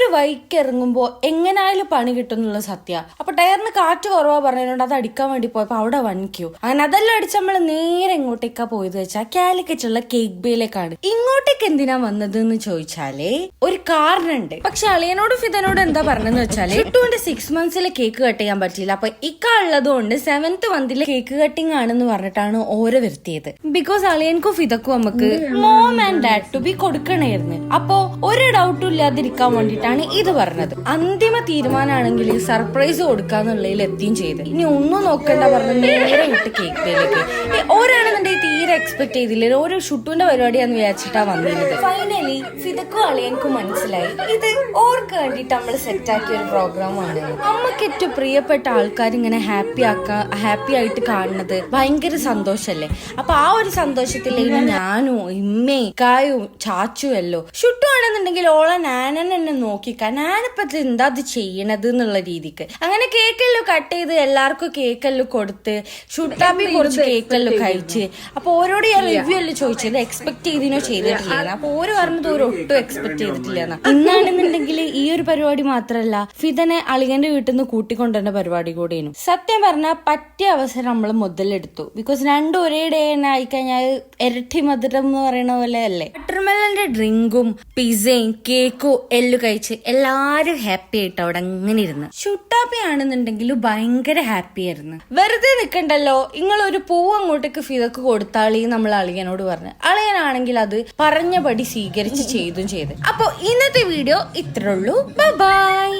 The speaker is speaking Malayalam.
ഒരു വൈക്ക് ഇറങ്ങുമ്പോ എങ്ങനായാലും പണി കിട്ടുന്നുള്ള സത്യ. അപ്പൊ ടയറിന് കാറ്റ് കുറവാ പറഞ്ഞതുകൊണ്ട് അത് അടിക്കാൻ വേണ്ടി പോയപ്പോ അവിടെ വൻക്യൂ. അങ്ങനെ അതെല്ലാം അടിച്ച് നമ്മള് നേരെ എങ്ങോട്ടേക്കാ പോയത് വെച്ചാൽ കാലിക്കറ്റുള്ള കേക്ക് ബേയിലേക്കാണ്. ഇങ്ങോട്ടേക്ക് എന്തിനാ വന്നത് എന്ന് ചോദിച്ചാലേ ഒരു കാരണുണ്ട്. പക്ഷെ അളിയനോട് ഫിദനോട് എന്താ പറഞ്ഞെന്ന് വെച്ചാല് ഷിട്ടുവിന്റെ 6 monthsലെ കേക്ക് കട്ട് ചെയ്യാൻ പറ്റില്ല, അപ്പൊ ഇക്ക ഉള്ളതുകൊണ്ട് 7th monthലെ കേക്ക് കട്ടിംഗ് ആണെന്ന് പറഞ്ഞിട്ടാണ് ഓരോ വരുത്തിയത്. ബിക്കോസ് അളിയൻക്കും ഫിദക്കും നമുക്ക് mom and dad to be കൊടുക്കണായിരുന്നു. അപ്പോ ഒരു ഡൗട്ടും ഇല്ലാതിരിക്കാൻ വേണ്ടിട്ടാണ് ഇത് പറഞ്ഞത്. അന്തിമ തീരുമാനമാണെങ്കിൽ സർപ്രൈസ് കൊടുക്കാന്നുള്ളതിൽ എത്തിയും ചെയ്ത്. ഇനി ഒന്നും നോക്കണ്ട പറഞ്ഞ് നേരെ വിട്ട് കേക്ക് ബേയിലേക്ക്. ഓരാണെന്നുണ്ടെങ്കിൽ തീരെ എക്സ്പെക്ട് ചെയ്തില്ല, ഒരു ഷുട്ടുവിന്റെ പരിപാടിയാന്ന് വിചാരിച്ചിട്ടാ വന്നിരുന്നത്. ഫൈനലി ഫിദക്കും അളിയൻക്കും മനസ്സിലായി ഇത് ഓർക്ക് വേണ്ടിട്ട് നമ്മൾ സെറ്റ് ആക്കിയ ഒരു പ്രോഗ്രാമാണ്. അമ്മക്ക് ഏറ്റവും പ്രിയപ്പെട്ട ആൾക്കാർ ഇങ്ങനെ ഹാപ്പി ആയിട്ട് കാണുന്നത് ഭയങ്കര സന്തോഷല്ലേ. അപ്പൊ ആ ഒരു സന്തോഷത്തിലേക്ക് ഞാനും ഇമ്മയും കായും ചാച്ചും എല്ലോ ഷുട്ടു ആണെന്നുണ്ടെങ്കിൽ ഓളെ നാനെന്നെ നോക്കിക്കാ ഞാനിപ്പത് എന്താ അത് ചെയ്യണത് എന്നുള്ള രീതിക്ക് അങ്ങനെ കേക്കെല്ലാം കട്ട് ചെയ്ത് എല്ലാവർക്കും കേക്കെല്ലാം കൊടുത്ത് ഷുട്ടാപ്പി കുറച്ച് കേക്കെല്ലാം കഴിച്ച്. അപ്പൊ ഓരോട് ഞാൻ റിവ്യൂ എല്ലാം ചോദിച്ചത് എക്സ്പെക്ട് ചെയ്തിനോ ചെയ്തിട്ടില്ല. അപ്പൊ ഓരോ പറഞ്ഞത് ഒരു ഒട്ടും എക്സ്പെക്ട് ചെയ്തിട്ടില്ല. ഇന്നാണെന്നുണ്ടെങ്കിൽ ഈ ഒരു പരിപാടി മാത്രല്ല, ഫിദനെ അളിയന്റെ വീട്ടിൽ നിന്ന് കൂട്ടിക്കൊണ്ടുവരുന്ന പരിപാടി കൂടിയാണ്. സത്യം പറഞ്ഞാൽ പറ്റിയ അവസരം നമ്മൾ മുതലെടുത്തു. ബിക്കോസ് രണ്ടും ഒരേ ഡേ തന്നെ ആയിക്കഴിഞ്ഞാൽ ഇരട്ടി മധുരം എന്ന് പറയുന്ന പോലെ അല്ലേ. വാട്ടർമെലന്റെ ഡ്രിങ്കും പിസയും കേക്കും എല്ലാം കഴിച്ച് എല്ലാരും ഹാപ്പി ആയിട്ട് അവിടെ അങ്ങനെ ഇരുന്ന്. ഷുട്ടാപ്പി ആണെന്നുണ്ടെങ്കിലും ഭയങ്കര ഹാപ്പി ആയിരുന്നു. വെറുതെ നിക്കണ്ടല്ലോ, നിങ്ങളൊരു പൂവ് അങ്ങോട്ടേക്ക് ഫിദക്ക് കൊടുത്താളി നമ്മൾ അളിയനോട് പറഞ്ഞു. അളിയനാണെങ്കിൽ അത് പറഞ്ഞപടി സ്വീകരിച്ച് ചെയ്തും ചെയ്ത്. അപ്പൊ ഇന്നത്തെ വീഡിയോ ഇത്രേ ഉള്ളൂ. ബൈ.